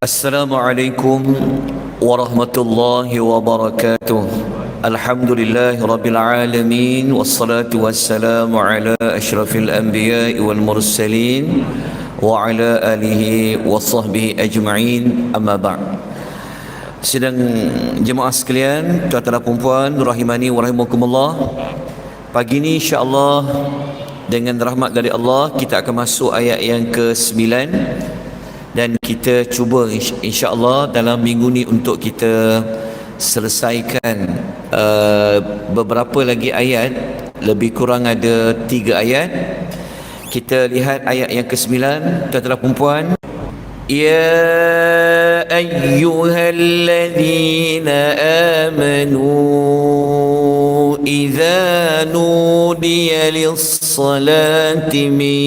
Assalamualaikum warahmatullahi wabarakatuh. Alhamdulillahi rabbil alamin, wassalatu wassalamu ala asyrafil anbiya'i wal mursalin wa ala alihi wa sahbihi ajma'in, amma ba'd. Sidang jemaah sekalian, tuan-tuan dan puan-puan rahimani wa rahimakumullah, pagi ini insya-Allah dengan rahmat dari Allah kita akan masuk ayat yang ke-9, dan kita cuba insya-Allah dalam minggu ni untuk kita selesaikan beberapa lagi ayat, lebih kurang ada 3 ayat. Kita lihat ayat yang ke-9, tuan-tuan dan puan. Ya ayyuhalladzina amanu idza nudiya lis-salati min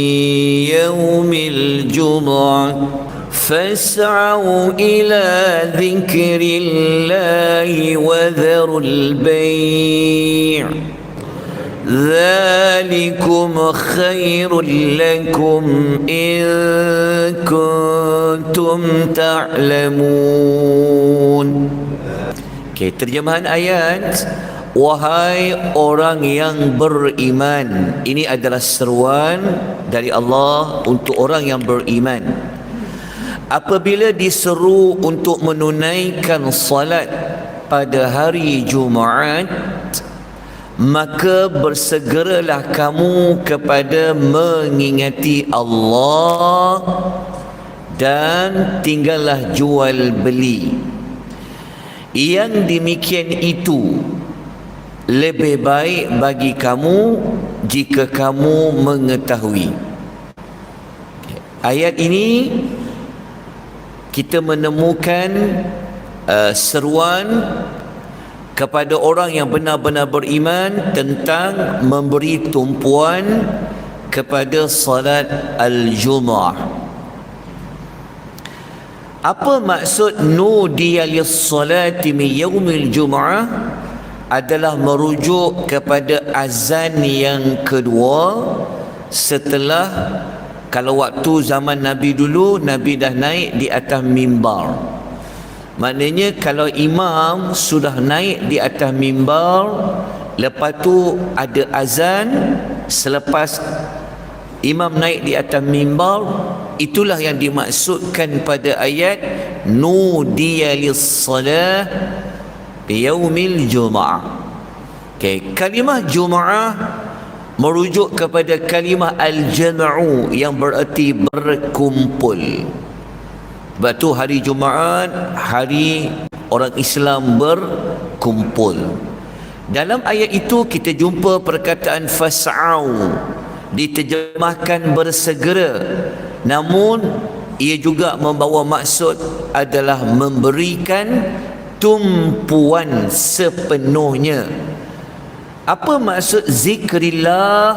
yaumil jumu'ah فاسعوا إلى ذكر الله وذروا البيع ذلكم خير لكم إن كنتم تعلمون. Okay, terjemahan ayat, wahai orang yang beriman. Ini adalah seruan dari Allah untuk orang yang beriman. Apabila diseru untuk menunaikan salat pada hari Jumaat, maka bersegeralah kamu kepada mengingati Allah dan tinggallah jual beli. Yang demikian itu lebih baik bagi kamu jika kamu mengetahui. Ayat ini kita menemukan seruan kepada orang yang benar-benar beriman tentang memberi tumpuan kepada salat al-Jumu'ah. Apa maksud nudiya lis-salati min yaumil Jumu'ah? Adalah merujuk kepada azan yang kedua setelah, kalau waktu zaman Nabi dulu, Nabi dah naik di atas mimbar. Maknanya kalau imam sudah naik di atas mimbar, lepas tu ada azan, selepas imam naik di atas mimbar, itulah yang dimaksudkan pada ayat nudiya lis-salah bi yaumil jumu'ah. Okay, kalimah Jumu'ah merujuk kepada kalimah al-jam'u yang bererti berkumpul. Sebab tu hari Jumaat, hari orang Islam berkumpul. Dalam ayat itu kita jumpa perkataan fas'au, diterjemahkan bersegera, namun ia juga membawa maksud adalah memberikan tumpuan sepenuhnya. Apa maksud zikrillah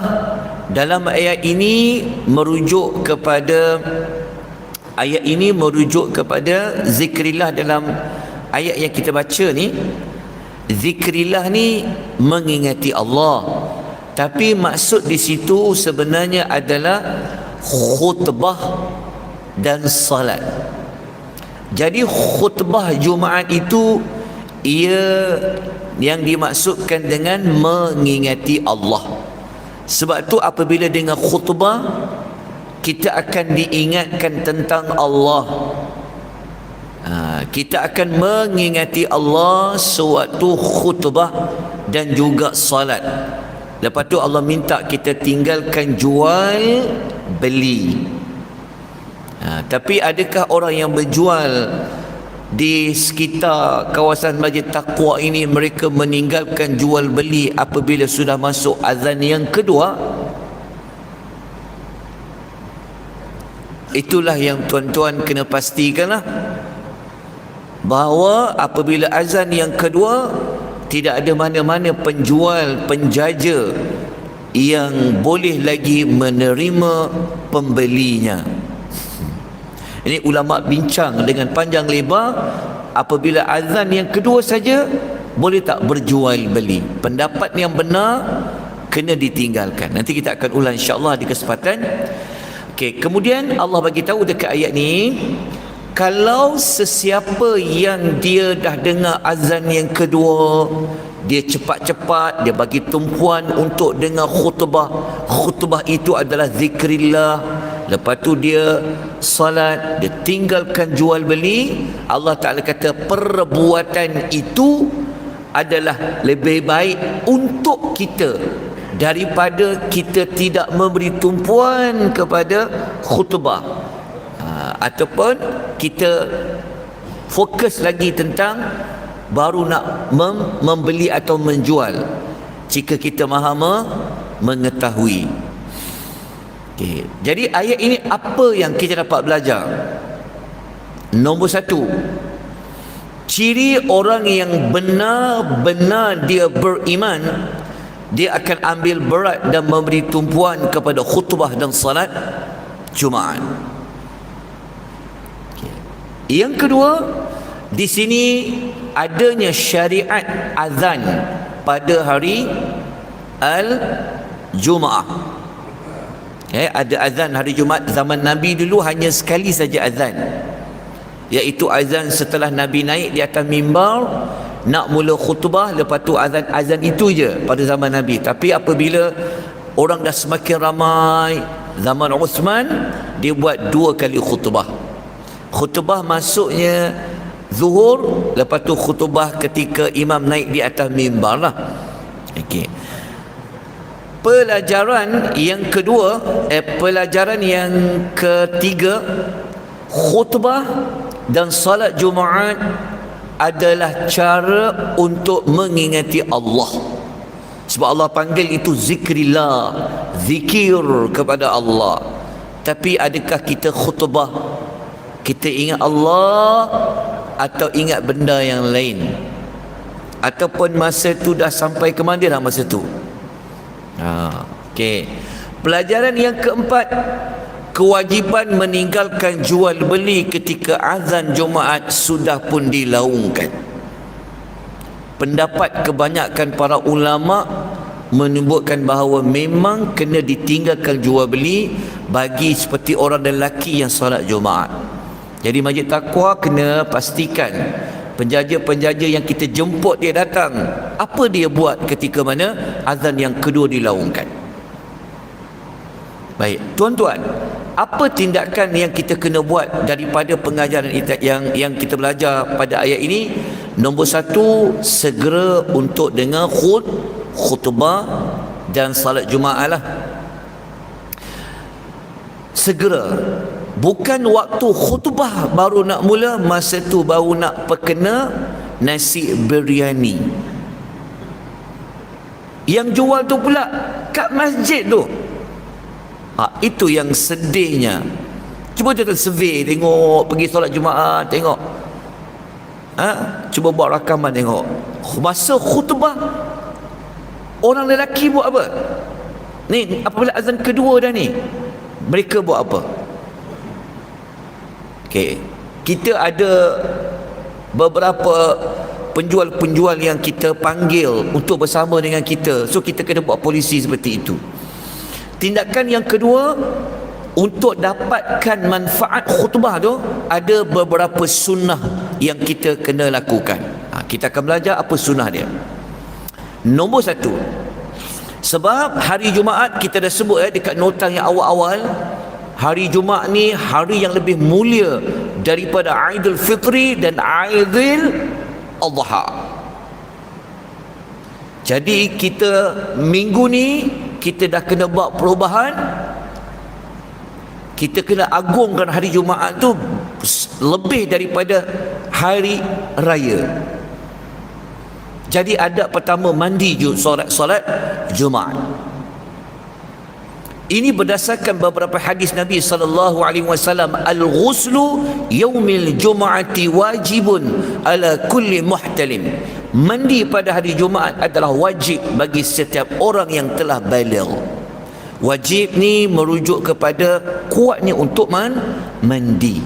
dalam ayat ini? Merujuk kepada zikrillah dalam ayat yang kita baca ni. Zikrillah ni mengingati Allah, tapi maksud di situ sebenarnya adalah khutbah dan salat. Jadi khutbah Jumaat itu ia yang dimaksudkan dengan mengingati Allah. Sebab tu apabila dengan khutbah, kita akan diingatkan tentang Allah. Kita akan mengingati Allah sewaktu khutbah dan juga salat. Lepas tu Allah minta kita tinggalkan jual beli. Tapi adakah orang yang berjual di sekitar kawasan Masjid Taqwa ini, mereka meninggalkan jual beli apabila sudah masuk azan yang kedua? Itulah yang tuan-tuan kena pastikanlah, bahawa apabila azan yang kedua, tidak ada mana-mana penjual, penjaja yang boleh lagi menerima pembelinya. Ini ulama bincang dengan panjang lebar. Apabila azan yang kedua saja, boleh tak berjual beli? Pendapat yang benar kena ditinggalkan. Nanti kita akan ulang insya-Allah di kesempatan. Okey, kemudian Allah bagi tahu dekat ayat ni, kalau sesiapa yang dia dah dengar azan yang kedua, dia cepat-cepat dia bagi tumpuan untuk dengar khutbah. Khutbah itu adalah zikrillah. Lepas tu dia salat, dia tinggalkan jual beli. Allah Ta'ala kata perbuatan itu adalah lebih baik untuk kita daripada kita tidak memberi tumpuan kepada khutbah. Ataupun kita fokus lagi tentang baru nak membeli atau menjual, jika kita maha mengetahui. Okay. Jadi ayat ini apa yang kita dapat belajar? Nombor satu, ciri orang yang benar-benar dia beriman, dia akan ambil berat dan memberi tumpuan kepada khutbah dan salat Jumaat. Okay. Yang kedua, di sini adanya syariat azan pada hari Al-Jumaah. Ada azan hari Jumaat. Zaman Nabi dulu hanya sekali saja azan, iaitu azan setelah Nabi naik di atas mimbar nak mula khutbah. Lepas tu azan itu je pada zaman Nabi. Tapi apabila orang dah semakin ramai, zaman Uthman, dia buat 2 kali khutbah. Khutbah masuknya zuhur, lepas tu khutbah ketika imam naik di atas mimbar lah. Okey. Pelajaran yang kedua, pelajaran yang ketiga, khutbah dan salat Jumaat adalah cara untuk mengingati Allah. Sebab Allah panggil itu zikrillah, zikir kepada Allah. Tapi adakah kita khutbah, kita ingat Allah atau ingat benda yang lain? Ataupun masa tu dah sampai ke mana dah masa tu? Okey. Pelajaran yang keempat, kewajipan meninggalkan jual beli ketika azan Jumaat sudah pun dilaungkan. Pendapat kebanyakan para ulama menunjukkan bahawa memang kena ditinggalkan jual beli bagi seperti orang lelaki yang solat Jumaat. Jadi Masjid Taqwa kena pastikan penjaja-penjaja yang kita jemput dia datang, apa dia buat ketika mana azan yang kedua dilaungkan. Baik, tuan-tuan, apa tindakan yang kita kena buat daripada pengajaran yang kita belajar pada ayat ini? Nombor satu, segera untuk dengar khutbah dan salat Jumaat lah. Segera. Bukan waktu khutbah baru nak mula, masa tu baru nak perkena nasi biryani. Yang jual tu pula kat masjid tu. Itu yang sedihnya. Cuba kita survey, tengok, pergi solat Jumaat, tengok. Cuba buat rakaman, tengok. Masa khutbah, orang lelaki buat apa? Ni, apabila azan kedua dah ni, mereka buat apa? Okay. Kita ada beberapa penjual-penjual yang kita panggil untuk bersama dengan kita. So kita kena buat polisi seperti itu. Tindakan yang kedua, untuk dapatkan manfaat khutbah tu, ada beberapa sunnah yang kita kena lakukan. Kita akan belajar apa sunnah dia. Nombor satu, sebab hari Jumaat kita dah sebut dekat nota yang awal-awal, hari Jumaat ni hari yang lebih mulia daripada Aidil Fitri dan Aidil Adha. Jadi kita minggu ni kita dah kena buat perubahan. Kita kena agungkan hari Jumaat tu lebih daripada hari raya. Jadi adab pertama, mandi solat Jumaat. Ini berdasarkan beberapa hadis Nabi sallallahu alaihi wasallam, al-ghuslu yaumil jum'ati wajibun ala kulli muhtalim. Mandi pada hari Jumaat adalah wajib bagi setiap orang yang telah baligh. Wajib ni merujuk kepada kuatnya untuk mandi.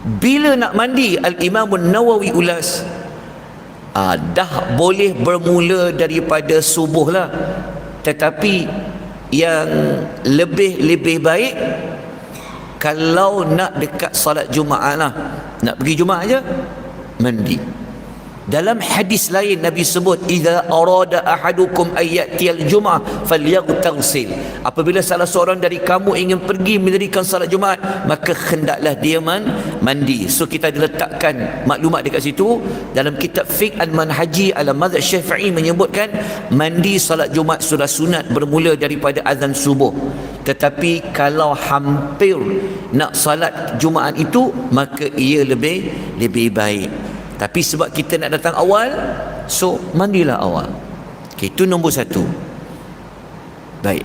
Bila nak mandi, Al-Imam An-Nawawi ulas, dah boleh bermula daripada subuh lah. Tetapi yang lebih baik Kalau nak dekat salat Jumaat lah, nak pergi Jumaat aja, mandi. Dalam hadis lain Nabi sebut, idza arada ahadukum ayyatiyal jum'ah falyaghtasil. Apabila salah seorang dari kamu ingin pergi mendirikan salat Jumaat, maka hendaklah dia mandi. So kita diletakkan maklumat dekat situ. Dalam kitab Fiqh Al-Manhaji ala Mazhab Syafi'i menyebutkan mandi salat Jumaat sudah sunat bermula daripada azan subuh. Tetapi kalau hampir nak salat Jumaat itu, maka ia lebih baik. Tapi sebab kita nak datang awal, so mandilah awal. Okay, itu nombor satu. Baik.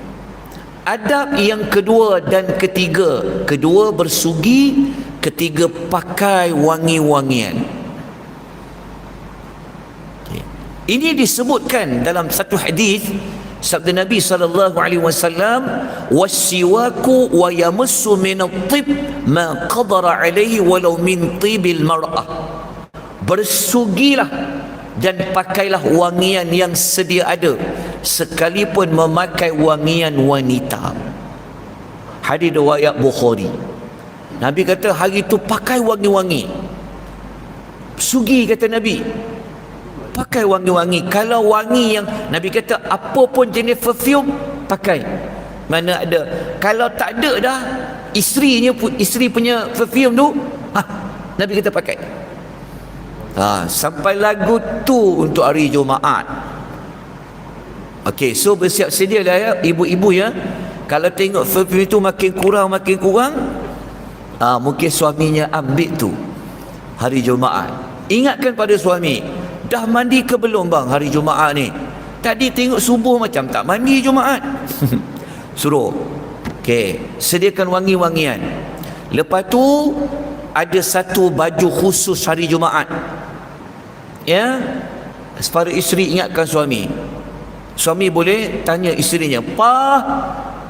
Adab yang kedua dan ketiga. Kedua bersugi, ketiga pakai wangi-wangian. Okay. Ini disebutkan dalam satu hadis sabda Nabi sallallahu alaihi wasallam, "Was-siwaku wa yamassu min at-tib ma qadara alaihi walau min tibil mar'ah." Bersugilah dan pakailah wangian yang sedia ada, sekalipun memakai wangian wanita. Hadis riwayat Bukhari. Nabi kata hari itu pakai wangi-wangi. Sugi kata Nabi, pakai wangi-wangi. Kalau wangi yang Nabi kata apa pun jenis perfume pakai. Mana ada. Kalau tak ada dah isteri punya perfume tu, Nabi kata pakai. Sampai lagu tu untuk hari Jumaat. Okey, so bersiap sedialah ya ibu-ibu ya. Kalau tengok perfume itu makin kurang, mungkin suaminya ambil tu hari Jumaat. Ingatkan pada suami, dah mandi ke belum bang hari Jumaat ni? Tadi tengok subuh macam tak mandi Jumaat. Suruh. Okey, sediakan wangi-wangian. Lepas tu ada satu baju khusus hari Jumaat. Ya, para isteri ingatkan suami. Suami boleh tanya isterinya, "Pah,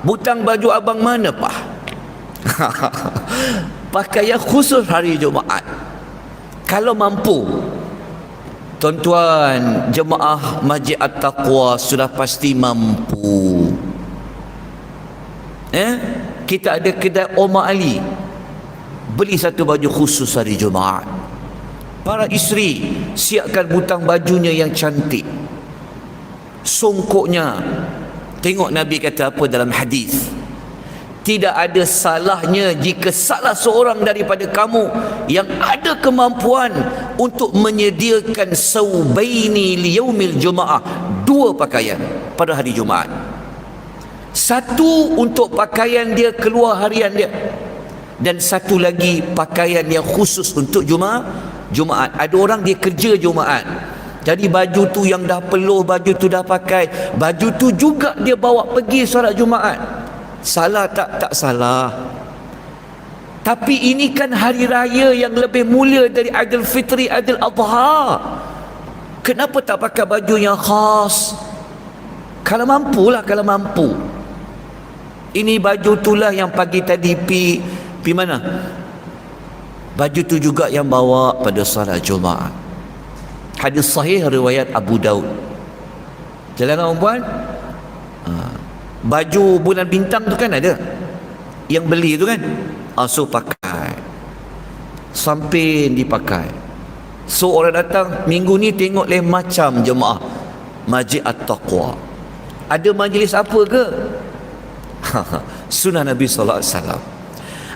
butang baju abang mana, Pah?" Pakaian khusus hari Jumaat. Kalau mampu, tuan-tuan jemaah Masjid At-Taqwa sudah pasti mampu. Kita ada kedai Omar Ali, beli satu baju khusus hari Jumaat. Para isteri siapkan butang bajunya yang cantik, songkoknya. Tengok Nabi kata apa dalam hadis, tidak ada salahnya jika salah seorang daripada kamu yang ada kemampuan untuk menyediakan saubaini liyaumil jumaah, dua pakaian pada hari Jumaat. Satu untuk pakaian dia keluar harian dia, dan satu lagi pakaian yang khusus untuk Jumaat. Ada orang dia kerja Jumaat, jadi baju tu yang dah peluh, baju tu dah pakai, baju tu juga dia bawa pergi solat Jumaat. Salah tak? Tak salah. Tapi ini kan hari raya yang lebih mulia dari Aidil Fitri, Aidil Adha. Kenapa tak pakai baju yang khas? Kalau mampulah, kalau mampu. Ini baju tulah yang pagi tadi pi mana? Baju tu juga yang bawa pada salat Jumaat. Hadis sahih riwayat Abu Daud. Jalan puan, baju bulan bintang tu kan ada yang beli tu kan, so pakai, sampai dipakai. So orang datang minggu ni tengok lain macam jemaah Masjid At-Taqwa. Ada majlis apa ke? Sunnah Nabi sallallahu alaihi wasallam.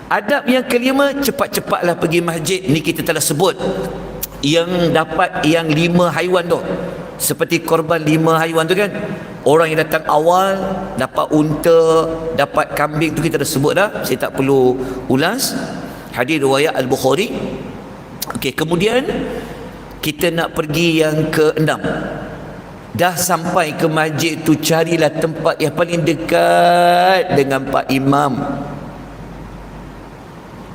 Adab yang kelima, cepat-cepatlah pergi masjid. Ni kita telah sebut yang dapat yang 5 haiwan tu, seperti korban 5 haiwan tu kan. Orang yang datang awal dapat unta, dapat kambing tu kita dah sebut dah, saya tak perlu ulas. Hadis riwayat Al-Bukhari. Okey, kemudian kita nak pergi yang ke-6. Dah sampai ke masjid tu, carilah tempat yang paling dekat dengan Pak Imam.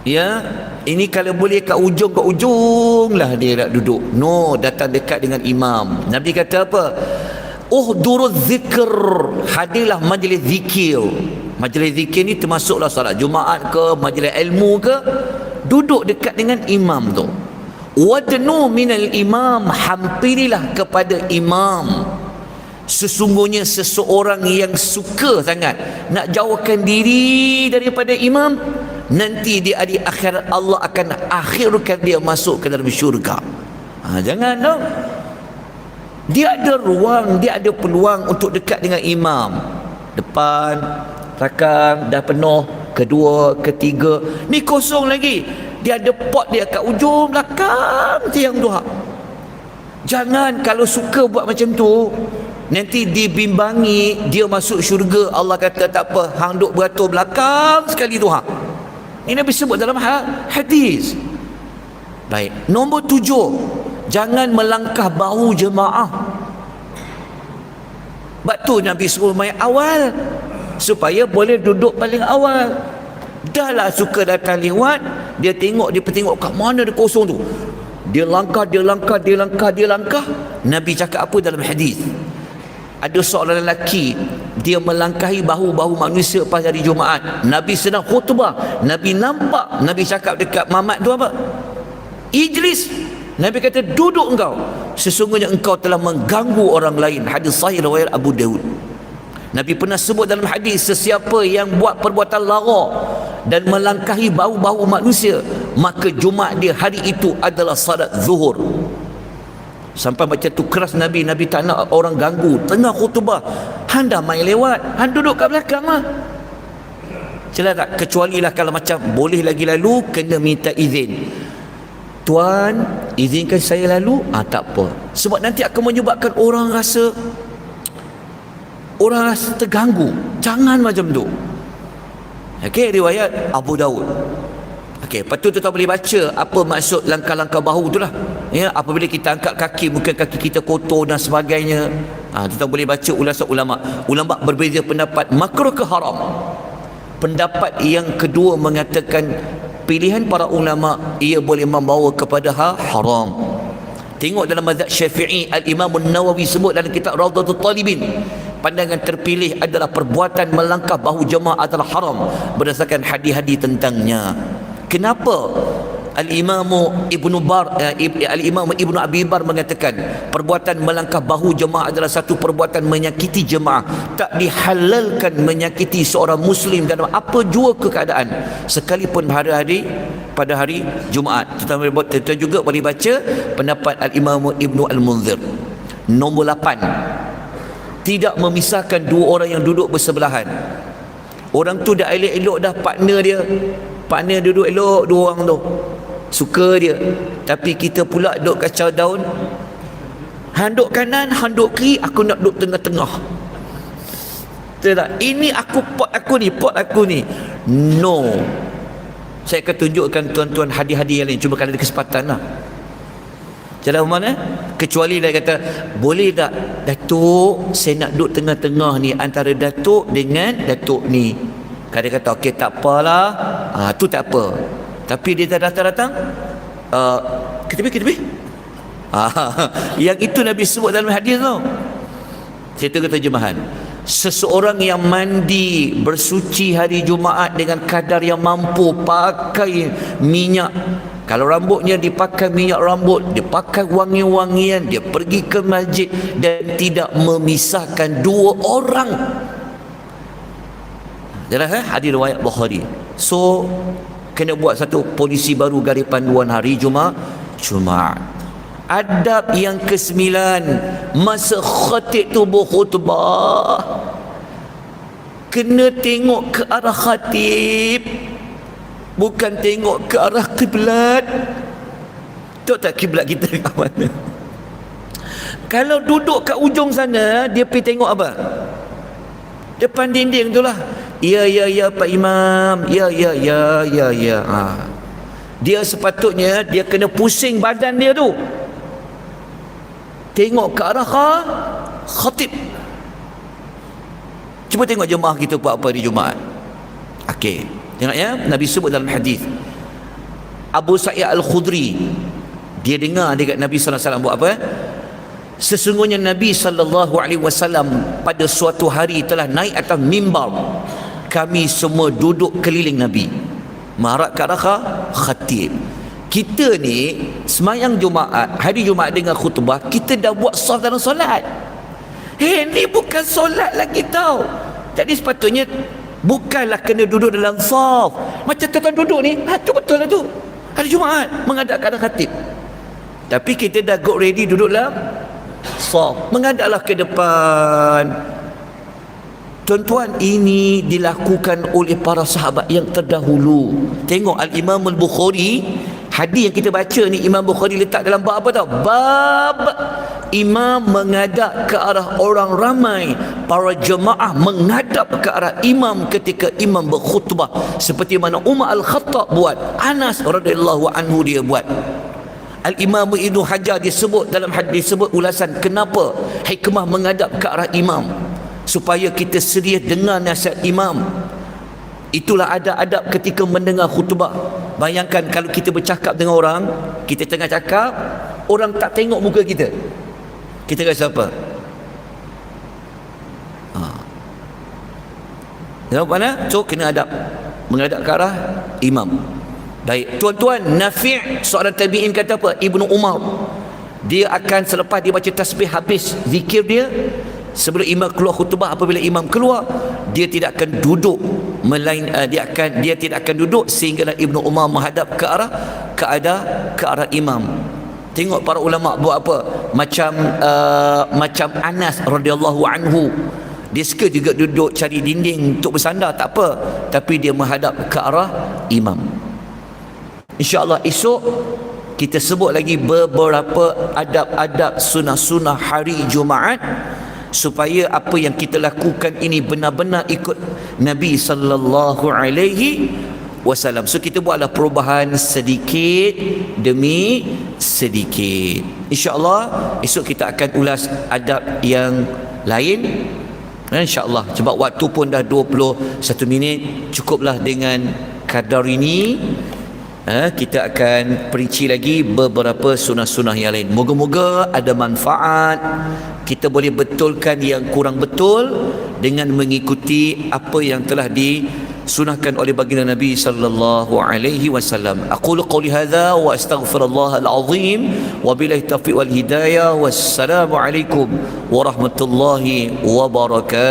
Ya, ini kalau boleh kat ujung lah dia nak duduk. No, datang dekat dengan imam. Nabi kata apa? Uhduruz zikr, hadirlah majlis zikir. Majlis zikir ni termasuklah salat Jumaat ke, majlis ilmu ke, duduk dekat dengan imam tu. Wadnu minal imam, hampirilah kepada imam. Sesungguhnya seseorang yang suka sangat nak jauhkan diri daripada imam, nanti di hari akhirat Allah akan akhirkan dia masuk ke dalam syurga. Jangan dong. Dia ada ruang, dia ada peluang untuk dekat dengan imam. Depan rakam dah penuh, kedua, ketiga, ni kosong lagi. Dia ada pot dia kat ujung belakang tiang duha. Jangan kalau suka buat macam tu, nanti dibimbangi dia masuk syurga. Allah kata tak apa, hang duk beratur belakang sekali duha. Ini Nabi sebut dalam hadis. Baik, nombor 7, jangan melangkah bahu jemaah. Sebab tu Nabi suruh main awal, supaya boleh duduk paling awal. Dah lah suka datang lewat, dia tengok, dia petengok kat mana dia kosong tu, dia langkah. Nabi cakap apa dalam hadis? Ada seorang lelaki, dia melangkahi bahu-bahu manusia pada hari Jumaat. Nabi sedang khutbah, Nabi nampak, Nabi cakap dekat Mamat tu apa? Ijlis. Nabi kata, duduk engkau, sesungguhnya engkau telah mengganggu orang lain. Hadis sahih riwayat Abu Daud. Nabi pernah sebut dalam hadis, sesiapa yang buat perbuatan lara dan melangkahi bahu-bahu manusia, maka Jumaat dia hari itu adalah salat zuhur. Sampai macam tu keras Nabi tak nak orang ganggu tengah khutbah. Han dah main lewat, han duduk kat belakang lah. Jelas tak? Kecuali lah kalau macam boleh lagi lalu, kena minta izin. Tuan, izinkan saya lalu? Tak apa. Sebab nanti akan menyebabkan orang rasa terganggu. Jangan macam tu. Okey, riwayat Abu Daud. Okey, lepas tu tuan boleh baca apa maksud langkah-langkah bahu tu lah. Ya, apabila kita angkat kaki, mungkin kaki kita kotor dan sebagainya. Tuan boleh baca ulasan ulama. Ulama berbeza pendapat makruh ke haram. Pendapat yang kedua mengatakan pilihan para ulama, ia boleh membawa kepada haram. Tengok dalam mazhab Syafi'i, Al-Imam An-Nawawi sebut dalam kitab Rawdatul Talibin, pandangan terpilih adalah perbuatan melangkah bahu jemaah adalah haram berdasarkan hadis-hadis tentangnya. Kenapa? Al-Imam Ibnu Abi Bar mengatakan perbuatan melangkah bahu jemaah adalah satu perbuatan menyakiti jemaah. Tak dihalalkan menyakiti seorang muslim dalam apa jua keadaan, sekalipun pada hari Jumaat. Kita juga boleh baca pendapat Al-Imam Ibnu Al-Munzir. Nombor 8, tidak memisahkan dua orang yang duduk bersebelahan. Orang tu dah elok-elok dah, partner duduk elok, dua orang tu suka dia, tapi kita pula duduk kacau daun. Handuk kanan, handuk kiri, aku nak duduk tengah-tengah. Betul tak? Ini pot aku ni. No. Saya akan tunjukkan tuan-tuan hadis-hadis yang lain, cuma kalau ada kesempatan lah. Jalan mana? Kecuali dia kata, boleh tak Datuk, saya nak duduk tengah-tengah ni antara Datuk dengan Datuk ni. Kalau dia kata okey tak apalah, tu tak apa. Tapi dia dah datang ke tepi. Yang itu Nabi sebut dalam hadis tu. Saya tengok terjemahan. Seseorang yang mandi bersuci hari Jumaat dengan kadar yang mampu, pakai minyak, kalau rambutnya dipakai minyak rambut, dia pakai wangi-wangian, dia pergi ke masjid dan tidak memisahkan dua orang. Jelas hadis riwayat Bukhari. So kena buat satu polisi baru garis panduan hari Jumaat. Adab yang ke-9, masa khatib tu berkhutbah, kena tengok ke arah khatib, bukan tengok ke arah kiblat. Tahu tak kiblat kita kat mana? Kalau duduk kat ujung sana, dia pergi tengok apa? Depan dinding tu lah. Ya Pak Imam. Ya. Dia sepatutnya dia kena pusing badan dia tu, tengok ke arah khatib. Cuba tengok jemaah kita buat apa di Jumaat. Okey, tengok ya, Nabi sebut dalam hadis. Abu Sa'id Al-Khudri, dia dengar dekat Nabi sallallahu alaihi wasallam buat apa? Sesungguhnya Nabi sallallahu alaihi wasallam pada suatu hari telah naik atas mimbar. Kami semua duduk keliling Nabi, menghadap ke arah khatib. Kita ni semayang Jumaat, hari Jumaat dengan khutbah, kita dah buat saf dalam solat. Ni bukan solat lagi tau. Jadi sepatutnya Bukanlah kena duduk dalam saf. Macam tuan-tuan duduk ni, tu betul lah tu. Hari Jumaat menghadap ke arah khatib. Tapi kita dah got ready duduk dalam saf, menghadaplah ke depan. Tuan-tuan, ini dilakukan oleh para sahabat yang terdahulu. Tengok Al-Imam Al-Bukhari, hadis yang kita baca ni Imam Bukhari letak dalam bab apa tau? Bab imam menghadap ke arah orang ramai, para jemaah menghadap ke arah imam ketika imam berkhutbah, seperti mana Umar Al-Khattab buat, Anas radhiyallahu anhu dia buat. Al-Imam Ibnu Hajar disebut dalam hadis, disebut ulasan kenapa hikmah menghadap ke arah imam, supaya kita serius dengar nasihat imam. Itulah adab-adab ketika mendengar khutbah. Bayangkan kalau kita bercakap dengan orang, kita tengah cakap, orang tak tengok muka kita, kita kata siapa? Tengok mana? So kena adab, menghadap ke arah imam. Baik, tuan-tuan, Nafi' seorang tabi'in kata apa? Ibnu Umar, dia akan selepas dia baca tasbih habis zikir dia, sebelum imam keluar khutbah, apabila imam keluar, dia tidak akan duduk, dia tidak akan duduk sehinggalah Ibnu Umar menghadap ke arah imam. Tengok para ulama buat apa? Macam Anas radhiyallahu anhu, dia suka juga duduk cari dinding untuk bersandar, tak apa, tapi dia menghadap ke arah imam. InsyaAllah esok kita sebut lagi beberapa adab-adab sunnah-sunnah hari Jumaat, supaya apa yang kita lakukan ini benar-benar ikut Nabi sallallahu alaihi wasallam. So kita buatlah perubahan sedikit demi sedikit. InsyaAllah esok kita akan ulas adab yang lain, InsyaAllah. Sebab waktu pun dah 21 minit, cukuplah dengan kadar ini. Kita akan perinci lagi beberapa sunnah-sunnah yang lain. Moga-moga ada manfaat, kita boleh betulkan yang kurang betul dengan mengikuti apa yang telah disunahkan oleh baginda Nabi sallallahu alaihi wasallam. Aqulu qawli hadza wa astaghfirullah al-azim wa billahi taufiq wal hidayah. Wassalamu alaikum warahmatullahi wabarakatuh.